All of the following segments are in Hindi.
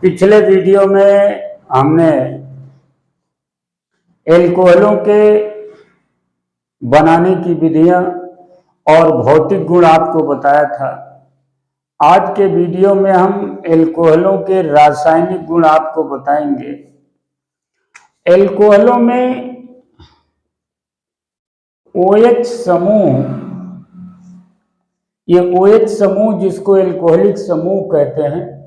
पिछले वीडियो में हमने एल्कोहलों के बनाने की विधियां और भौतिक गुण आपको बताया था। आज के वीडियो में हम एल्कोहलों के रासायनिक गुण आपको बताएंगे। एल्कोहलों में OH समूह, ये OH समूह जिसको एल्कोहलिक समूह कहते हैं,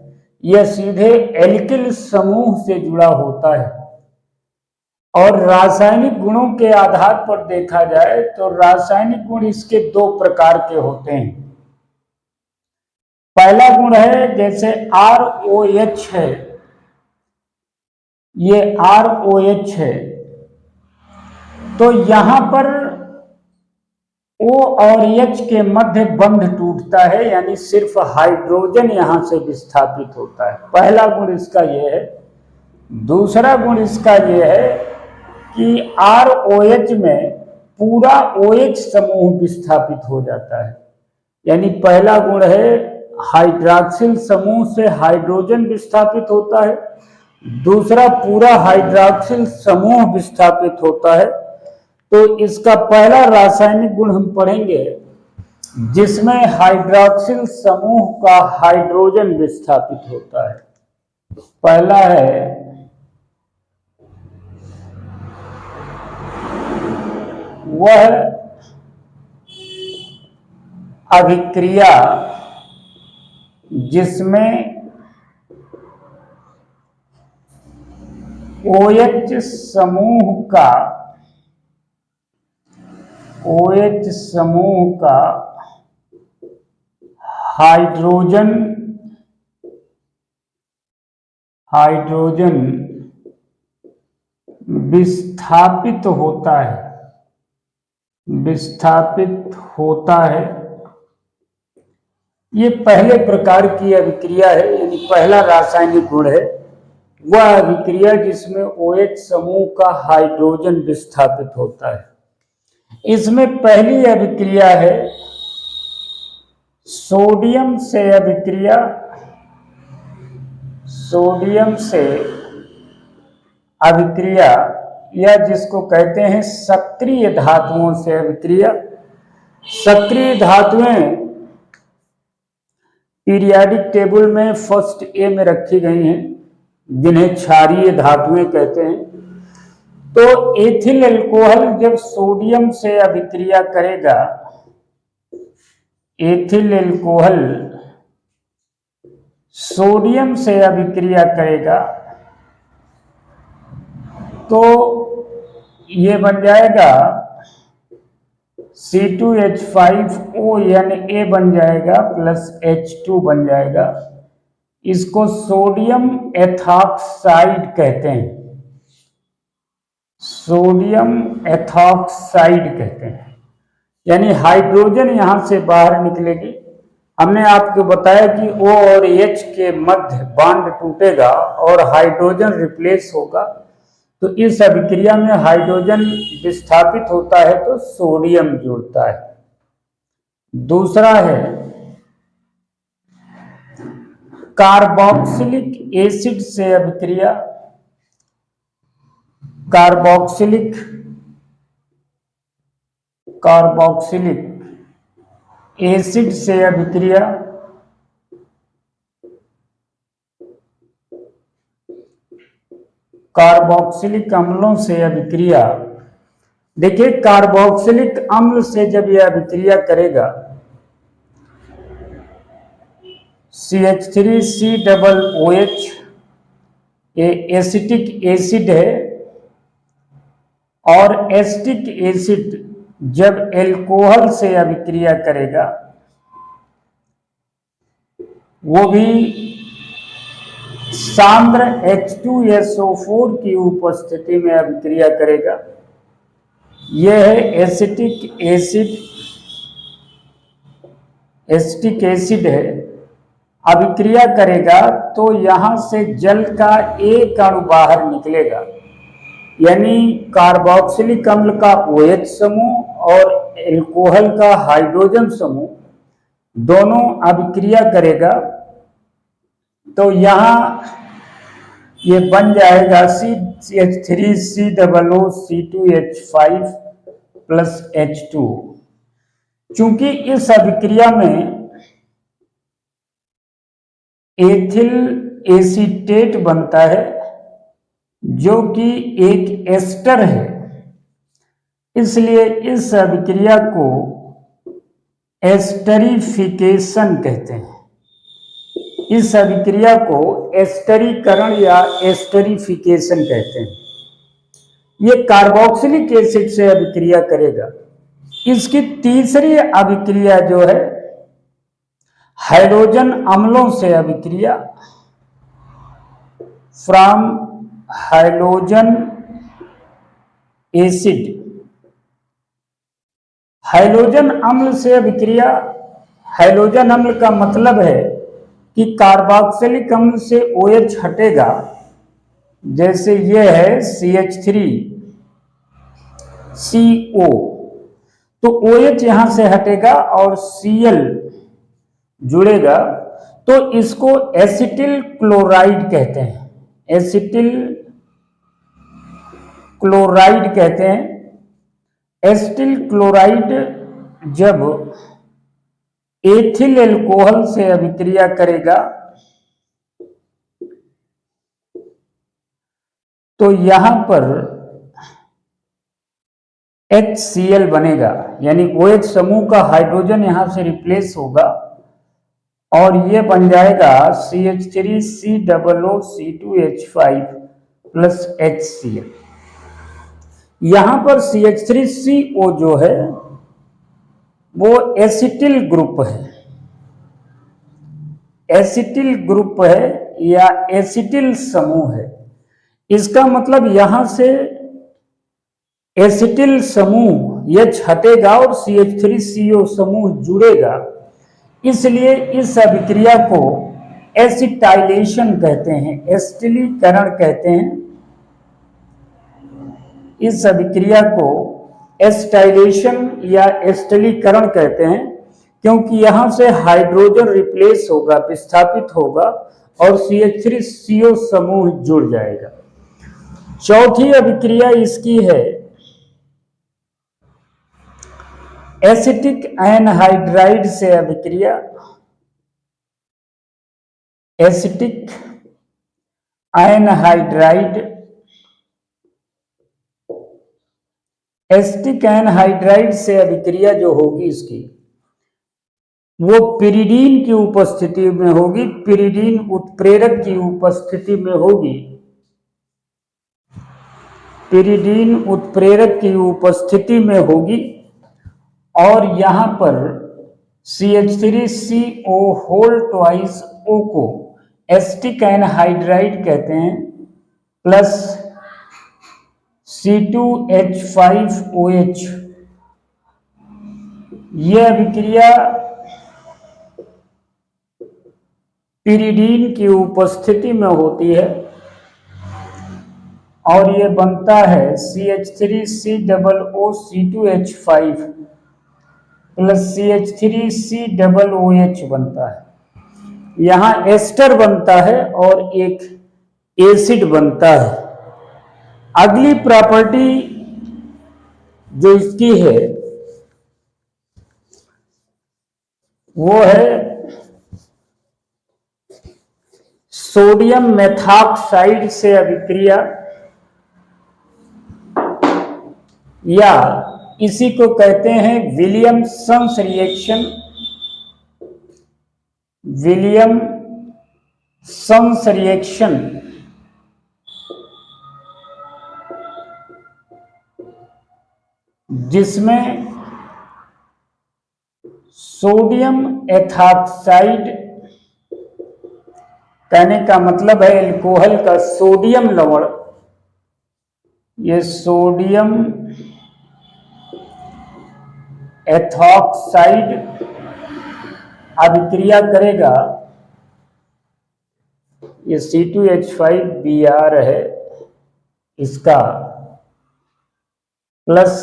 यह सीधे एल्किल समूह से जुड़ा होता है। और रासायनिक गुणों के आधार पर देखा जाए तो रासायनिक गुण इसके दो प्रकार के होते हैं। पहला गुण है जैसे ROH है, ये ROH है, तो यहां पर O और H के मध्य बंध टूटता है, यानी सिर्फ हाइड्रोजन यहां से विस्थापित होता है। पहला गुण इसका यह है। दूसरा गुण इसका यह है कि ROH में पूरा OH समूह विस्थापित हो जाता है। यानी पहला गुण है हाइड्रॉक्सिल समूह से हाइड्रोजन विस्थापित होता है, दूसरा पूरा हाइड्रॉक्सिल समूह विस्थापित होता है। तो इसका पहला रासायनिक गुण हम पढ़ेंगे जिसमें हाइड्रॉक्सिल समूह का हाइड्रोजन विस्थापित होता है। पहला है वह अभिक्रिया जिसमें OH समूह का हाइड्रोजन विस्थापित होता है। ये पहले प्रकार की अभिक्रिया है, यानी पहला रासायनिक गुण है वह अभिक्रिया जिसमें OH समूह का हाइड्रोजन विस्थापित होता है। इसमें पहली अभिक्रिया है सोडियम से अभिक्रिया या जिसको कहते हैं सक्रिय धातुओं से अभिक्रिया। सक्रिय धातुएं पीरियाडिक टेबल में फर्स्ट A में रखी गई हैं, जिन्हें क्षारीय धातुएं कहते हैं। तो एथिल एल्कोहल जब सोडियम से अभिक्रिया करेगा, एथिल एल्कोहल सोडियम से अभिक्रिया करेगा तो ये बन जाएगा C2H5O यानी A बन जाएगा प्लस H2 बन जाएगा। इसको सोडियम एथॉक्साइड कहते हैं, सोडियम एथॉक्साइड कहते हैं। यानी हाइड्रोजन यहां से बाहर निकलेगी। हमने आपको बताया कि O और H के मध्य बॉन्ड टूटेगा और हाइड्रोजन रिप्लेस होगा। तो इस अभिक्रिया में हाइड्रोजन विस्थापित होता है तो सोडियम जुड़ता है। दूसरा है कार्बोक्सिलिक एसिड से अभिक्रिया। कार्बोक्सिलिक एसिड से अभिक्रिया। कार्बोक्सिलिक अम्लों से अभिक्रिया। देखिए, कार्बोक्सिलिक अम्ल से जब यह अभिक्रिया करेगा, CH3COOH ये एसिटिक एसिड है, और एसिटिक एसिड जब एल्कोहल से अभिक्रिया करेगा, वो भी सांद्र H2SO4 की उपस्थिति में अभिक्रिया करेगा। यह है एसिटिक एसिड है। अभिक्रिया करेगा तो यहां से जल का एक अणु बाहर निकलेगा, यानी कार्बोक्सिलिक अम्ल का OH समूह और एल्कोहल का हाइड्रोजन समूह दोनों अभिक्रिया करेगा। तो यहाँ ये बन जाएगा CH3COO C2H5 प्लस H2। चूंकि इस अभिक्रिया में एथिल एसीटेट बनता है जो कि एक एस्टर है, इसलिए इस अभिक्रिया को एस्टरिफिकेशन कहते हैं। इस अभिक्रिया को एस्टरीकरण या एस्टरिफिकेशन कहते हैं। ये कार्बोक्सिलिक एसिड से अभिक्रिया करेगा। इसकी तीसरी अभिक्रिया जो है हाइड्रोजन अम्लों से अभिक्रिया, फ्रॉम हाइड्रोजन एसिड। हाइड्रोजन अम्ल से अभिक्रिया, हाइड्रोजन अम्ल का मतलब है कि कार्बोक्सिलिक अम्ल से OH हटेगा, जैसे ये है CH3CO, तो OH यहां से हटेगा और Cl जुड़ेगा, तो इसको एसिटिल क्लोराइड कहते हैं। एसिटिल क्लोराइड कहते हैं। एसिटिल क्लोराइड जब एथिल एल्कोहल से अभिक्रिया करेगा तो यहां पर HCl बनेगा, यानी OH समूह का हाइड्रोजन यहां से रिप्लेस होगा और ये बन जाएगा CH3COOC2H5 प्लस HCl। यहां पर CH3CO जो है वो एसिटिल ग्रुप है। एसिटिल ग्रुप है या एसिटिल समूह है। इसका मतलब यहां से एसिटिल समूह H हटेगा और CH3CO समूह जुड़ेगा, इसलिए इस अभिक्रिया को एसिटाइलेशन कहते हैं, एसिटिलीकरण कहते हैं। इस अभिक्रिया को एसिटाइलेशन या एसिटिलीकरण कहते हैं, क्योंकि यहां से हाइड्रोजन रिप्लेस होगा, विस्थापित होगा और CH3CO समूह जुड़ जाएगा। चौथी अभिक्रिया इसकी है एसिटिक एनहाइड्राइड से अभिक्रिया। एसिटिक एनहाइड्राइड, एसिटिक एनहाइड्राइड से अभिक्रिया जो होगी इसकी वो पिरिडीन की उपस्थिति में होगी, पिरिडीन उत्प्रेरक की उपस्थिति में होगी। पिरिडीन उत्प्रेरक की उपस्थिति में होगी और यहां पर CH3CO होल ट्वाइस O को एसिटिक एनहाइड्राइड कहते हैं प्लस C2H5OH। यह अभिक्रिया पिरिडीन की उपस्थिति में होती है और ये बनता है CH3COOC2H5 प्लस CH3COOH बनता है। यहां एस्टर बनता है और एक एसिड बनता है। अगली प्रॉपर्टी जो इसकी है वो है सोडियम मेथॉक्साइड से अभिक्रिया, या इसी को कहते हैं विलियमसन्स रिएक्शन। विलियमसन्स रिएक्शन जिसमें सोडियम एथॉक्साइड, कहने का मतलब है एल्कोहल का सोडियम लवण, ये सोडियम एथॉक्साइड अभिक्रिया करेगा। ये C2H5Br है इसका, प्लस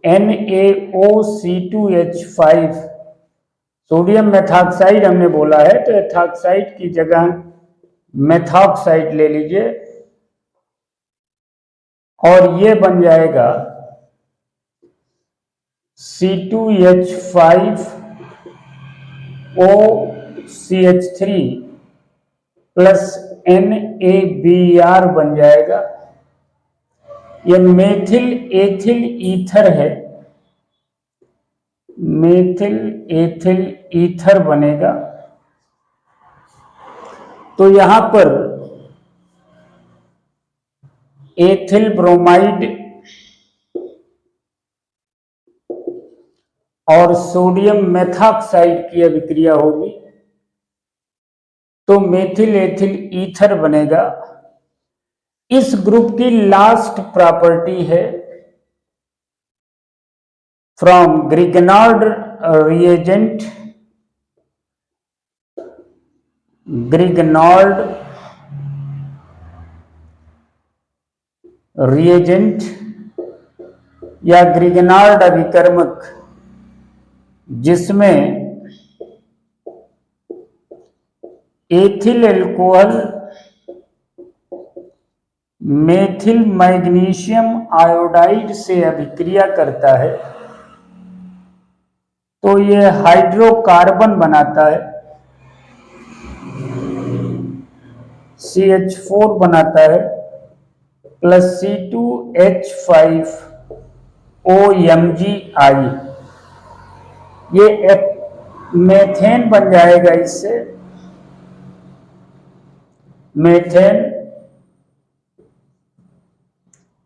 NaOC2H5। सोडियम मेथॉक्साइड हमने बोला है तो एथॉक्साइड की जगह मेथॉक्साइड ले लीजिए और ये बन जाएगा C2H5OCH3 प्लस NaBr बन जाएगा। ये मेथिल एथिल ईथर है, मेथिल एथिल ईथर बनेगा। तो यहां पर एथिल ब्रोमाइड और सोडियम मेथॉक्साइड की अभिक्रिया होगी तो मेथिल एथिल ईथर बनेगा। इस ग्रुप की लास्ट प्रॉपर्टी है from Grignard reagent, Grignard reagent या ग्रिगनार्ड अभिकर्मक, जिसमें ethyl alcohol methyl magnesium iodide से अभिक्रिया करता है तो ये हाइड्रोकार्बन बनाता है, CH4 बनाता है प्लस C2H5OMgI। ये मेथेन बन जाएगा, इससे मेथेन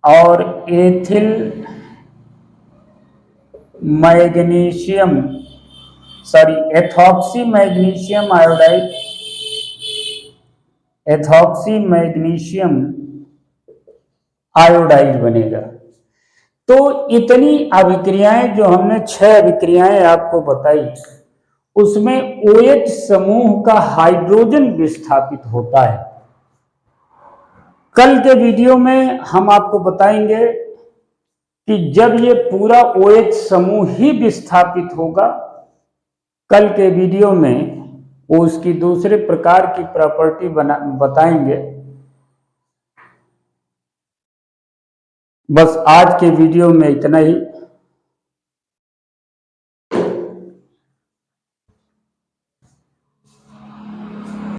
और ethyl magnesium ethoxy magnesium iodide, ethoxy magnesium iodide बनेगा। तो इतनी अभिक्रियाएं जो हमने 6 अभिक्रियाएं आपको बताई, उसमें OH समूह का हाइड्रोजन विस्थापित होता है। कल के वीडियो में हम आपको बताएंगे कि जब ये पूरा OH समूह ही विस्थापित होगा, कल के वीडियो में वो उसकी दूसरे प्रकार की प्रॉपर्टी बताएंगे। बस आज के वीडियो में इतना ही।